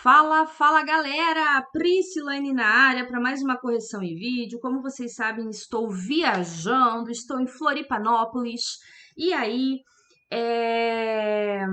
Fala, fala galera! Priscilane na área para mais uma correção em vídeo. Como vocês sabem, estou viajando, estou em Floripanópolis. E aí, é...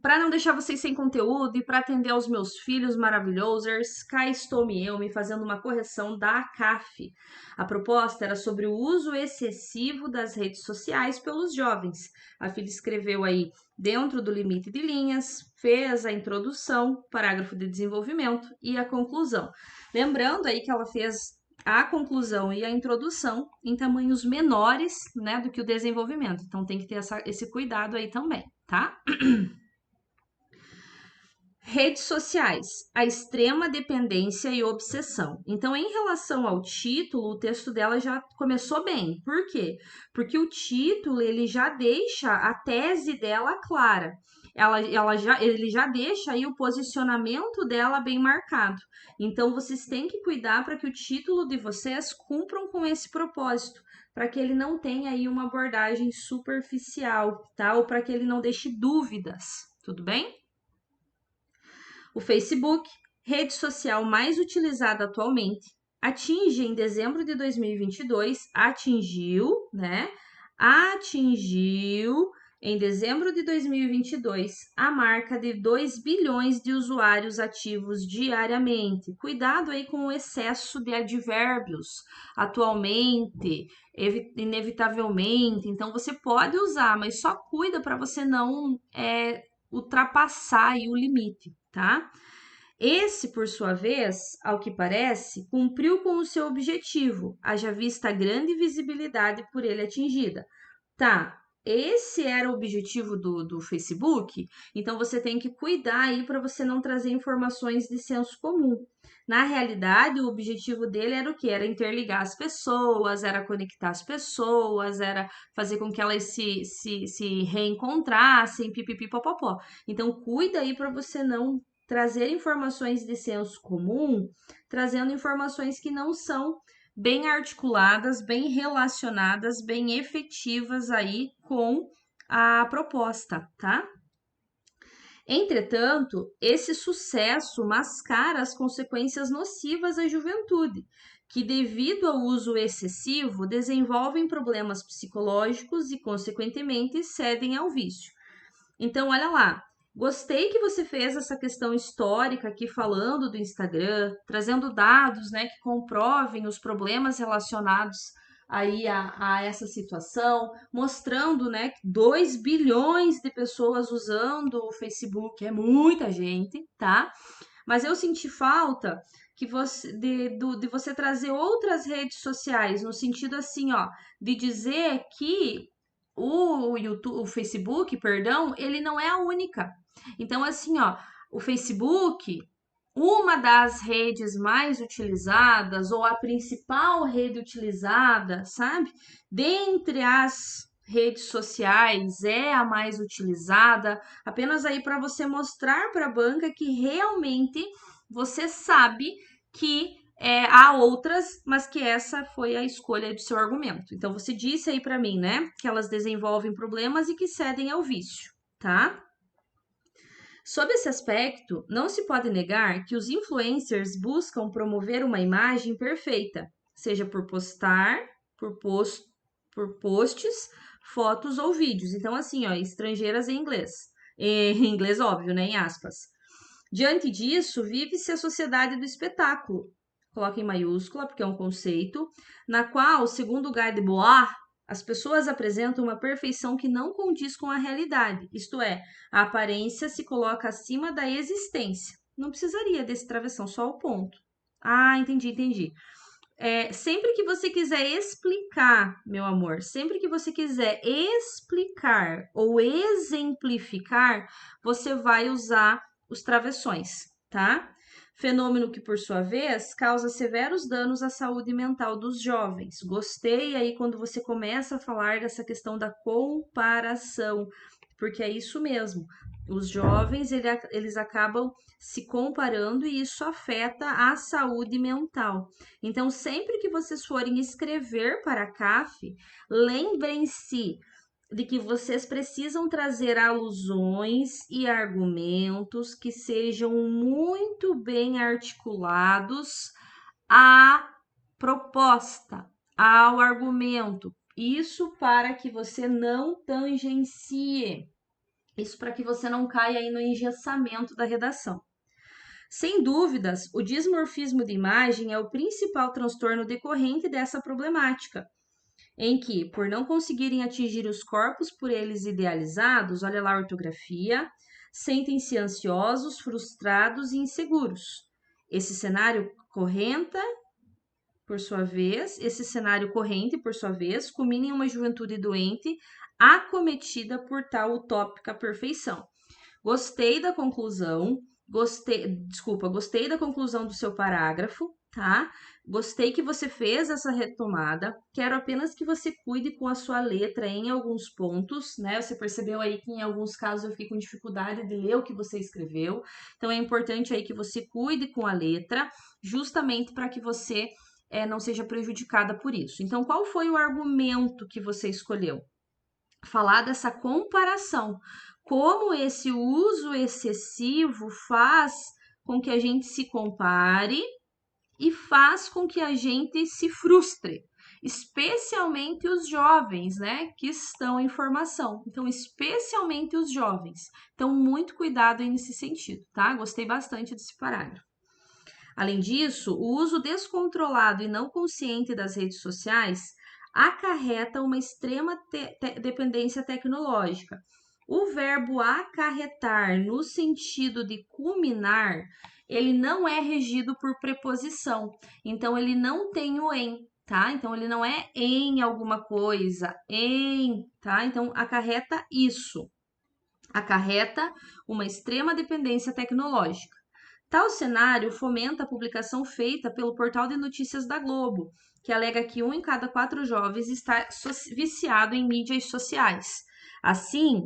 para não deixar vocês sem conteúdo e para atender aos meus filhos maravilhosos, cá estou eu me fazendo uma correção da CAF. A proposta era sobre o uso excessivo das redes sociais pelos jovens. A filha escreveu aí dentro do limite de linhas, fez a introdução, parágrafo de desenvolvimento e a conclusão. Lembrando aí que ela fez a conclusão e a introdução em tamanhos menores, né, do que o desenvolvimento. Então tem que ter esse cuidado aí também, tá? Redes sociais, a extrema dependência e obsessão. Então, em relação ao título, o texto dela já começou bem. Por quê? Porque o título ele já deixa a tese dela clara. Ele já deixa aí o posicionamento dela bem marcado. Então, vocês têm que cuidar para que o título de vocês cumpram com esse propósito, para que ele não tenha aí uma abordagem superficial, tá? Ou para que ele não deixe dúvidas, tudo bem? O Facebook, rede social mais utilizada atualmente, atinge em dezembro de 2022, atingiu em dezembro de 2022 a marca de 2 bilhões de usuários ativos diariamente. Cuidado aí com o excesso de advérbios. Atualmente, inevitavelmente. Então, você pode usar, mas só cuida para você não ultrapassar aí o limite, tá? Esse, por sua vez, ao que parece, cumpriu com o seu objetivo, haja vista a grande visibilidade por ele atingida. Tá, esse era o objetivo do Facebook, então você tem que cuidar aí para você não trazer informações de senso comum. Na realidade, o objetivo dele era o quê? Era interligar as pessoas, era conectar as pessoas, era fazer com que elas se reencontrassem, pipipipopopó. Então, cuida aí para você não trazer informações de senso comum, trazendo informações que não são bem articuladas, bem relacionadas, bem efetivas aí com a proposta, tá? Entretanto, esse sucesso mascara as consequências nocivas à juventude, que, devido ao uso excessivo, desenvolvem problemas psicológicos e, consequentemente, cedem ao vício. Então, olha lá. Gostei que você fez essa questão histórica aqui falando do Instagram, trazendo dados, né, que comprovem os problemas relacionados aí a essa situação, mostrando, né, que 2 bilhões de pessoas usando o Facebook, é muita gente, tá? Mas eu senti falta de você trazer outras redes sociais, no sentido assim, ó, de dizer que o Facebook, perdão, ele não é a única. Então, assim, ó, o Facebook, uma das redes mais utilizadas, ou a principal rede utilizada, sabe? Dentre as redes sociais, é a mais utilizada, apenas aí para você mostrar para a banca que realmente você sabe que há outras, mas que essa foi a escolha do seu argumento. Então, você disse aí para mim, né, que elas desenvolvem problemas e que cedem ao vício, tá? Sob esse aspecto, não se pode negar que os influencers buscam promover uma imagem perfeita, seja por postar, por, post, por posts, fotos ou vídeos. Então, assim, ó, estrangeiras em inglês. Em inglês, óbvio, né? Em aspas. Diante disso, vive-se a sociedade do espetáculo. Coloca em maiúscula, porque é um conceito, na qual, segundo Guy Debord, as pessoas apresentam uma perfeição que não condiz com a realidade, isto é, a aparência se coloca acima da existência. Não precisaria desse travessão, só o ponto. Ah, entendi. Sempre que você quiser explicar, meu amor, sempre que você quiser explicar ou exemplificar, você vai usar os travessões, tá? Fenômeno que, por sua vez, causa severos danos à saúde mental dos jovens. Gostei aí quando você começa a falar dessa questão da comparação, porque é isso mesmo. Os jovens, eles acabam se comparando e isso afeta a saúde mental. Então, sempre que vocês forem escrever para a CAF, lembrem-se de que vocês precisam trazer alusões e argumentos que sejam muito bem articulados à proposta, ao argumento. Isso para que você não tangencie. Isso para que você não caia aí no engessamento da redação. Sem dúvidas, o dismorfismo de imagem é o principal transtorno decorrente dessa problemática, em que, por não conseguirem atingir os corpos por eles idealizados, olha lá a ortografia, sentem-se ansiosos, frustrados e inseguros. Esse cenário corrente, por sua vez, culmina em uma juventude doente, acometida por tal utópica perfeição. Gostei da conclusão, gostei da conclusão do seu parágrafo, tá? Gostei que você fez essa retomada. Quero apenas que você cuide com a sua letra em alguns pontos, né? Você percebeu aí que em alguns casos eu fiquei com dificuldade de ler o que você escreveu. Então é importante aí que você cuide com a letra, justamente para que você não seja prejudicada por isso. Então, qual foi o argumento que você escolheu? Falar dessa comparação, como esse uso excessivo faz com que a gente se compare e faz com que a gente se frustre, especialmente os jovens, né, que estão em formação. Então, especialmente os jovens. Então, muito cuidado aí nesse sentido, tá? Gostei bastante desse parágrafo. Além disso, o uso descontrolado e não consciente das redes sociais acarreta uma extrema dependência tecnológica. O verbo acarretar, no sentido de culminar, ele não é regido por preposição. Então, ele não tem o em, tá? Então, ele não é em alguma coisa, em, tá? Então, acarreta isso. Acarreta uma extrema dependência tecnológica. Tal cenário fomenta a publicação feita pelo portal de notícias da Globo, que alega que 1 em cada 4 jovens está viciado em mídias sociais. Assim,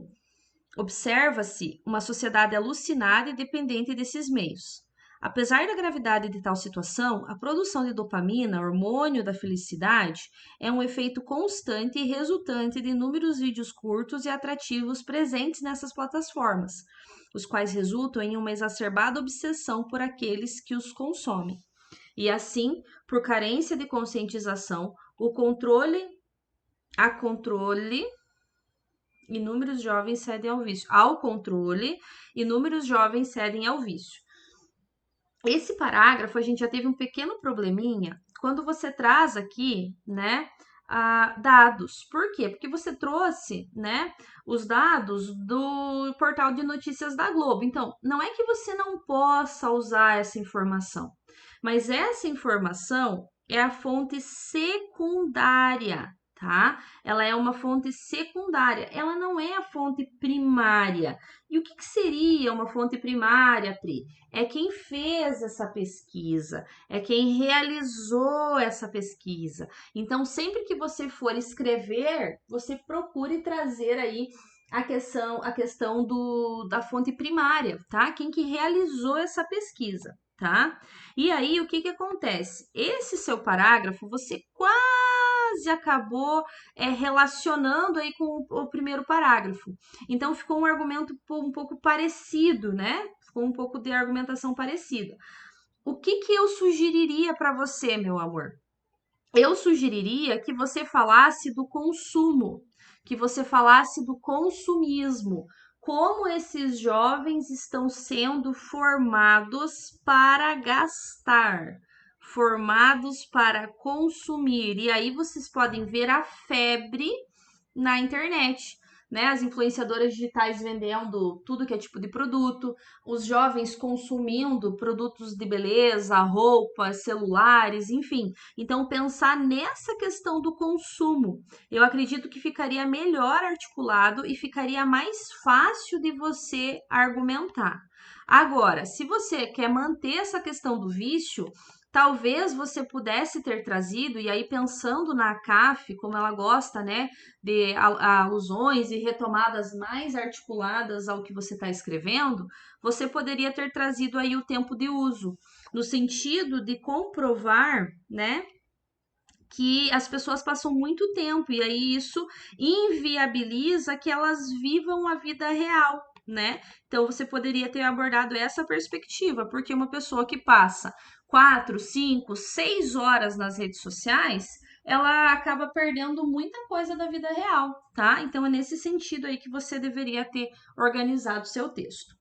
observa-se uma sociedade alucinada e dependente desses meios. Apesar da gravidade de tal situação, a produção de dopamina, hormônio da felicidade, é um efeito constante e resultante de inúmeros vídeos curtos e atrativos presentes nessas plataformas, os quais resultam em uma exacerbada obsessão por aqueles que os consomem. E assim, por carência de conscientização, inúmeros jovens cedem ao vício. Ao controle, inúmeros jovens cedem ao vício. Esse parágrafo a gente já teve um pequeno probleminha quando você traz aqui, né, dados. Por quê? Porque você trouxe, né, os dados do portal de notícias da Globo. Então, não é que você não possa usar essa informação, mas essa informação é a fonte secundária, tá? Ela é uma fonte secundária, ela não é a fonte primária. E o que seria uma fonte primária, Pri? É quem fez essa pesquisa, é quem realizou essa pesquisa. Então, sempre que você for escrever, você procure trazer aí a questão da fonte primária, tá? Quem que realizou essa pesquisa, tá? E aí, o que que acontece? Esse seu parágrafo, você quase acabou relacionando aí com o primeiro parágrafo. Então, ficou um argumento um pouco parecido, né? Ficou um pouco de argumentação parecida. O que que eu sugeriria para você, meu amor? Eu sugeriria que você falasse do consumo, que você falasse do consumismo, como esses jovens estão sendo formados para gastar, formados para consumir. E aí vocês podem ver a febre na internet, né? As influenciadoras digitais vendendo tudo que é tipo de produto, os jovens consumindo produtos de beleza, roupas, celulares, enfim. Então, pensar nessa questão do consumo, eu acredito que ficaria melhor articulado e ficaria mais fácil de você argumentar. Agora, se você quer manter essa questão do vício, talvez você pudesse ter trazido, e aí pensando na CAF, como ela gosta, né, de alusões e retomadas mais articuladas ao que você está escrevendo, você poderia ter trazido aí o tempo de uso, no sentido de comprovar, né, que as pessoas passam muito tempo e aí isso inviabiliza que elas vivam a vida real, né? Então você poderia ter abordado essa perspectiva, porque uma pessoa que passa 4, 5, 6 horas nas redes sociais, ela acaba perdendo muita coisa da vida real, tá? Então é nesse sentido aí que você deveria ter organizado seu texto.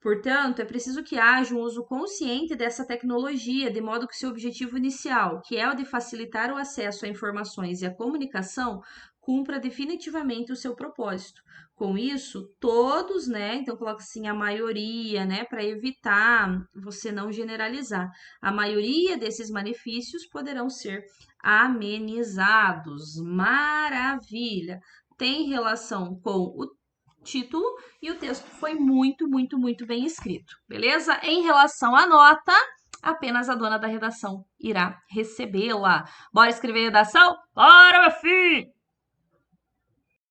Portanto, é preciso que haja um uso consciente dessa tecnologia, de modo que seu objetivo inicial, que é o de facilitar o acesso a informações e a comunicação, cumpra definitivamente o seu propósito. Com isso, todos, né? Então, coloca assim a maioria, né? Para evitar você não generalizar. A maioria desses malefícios poderão ser amenizados. Maravilha! Tem relação com o título e o texto foi muito, muito, muito bem escrito, beleza? Em relação à nota, apenas a dona da redação irá recebê-la. Bora escrever a redação? Bora, meu filho!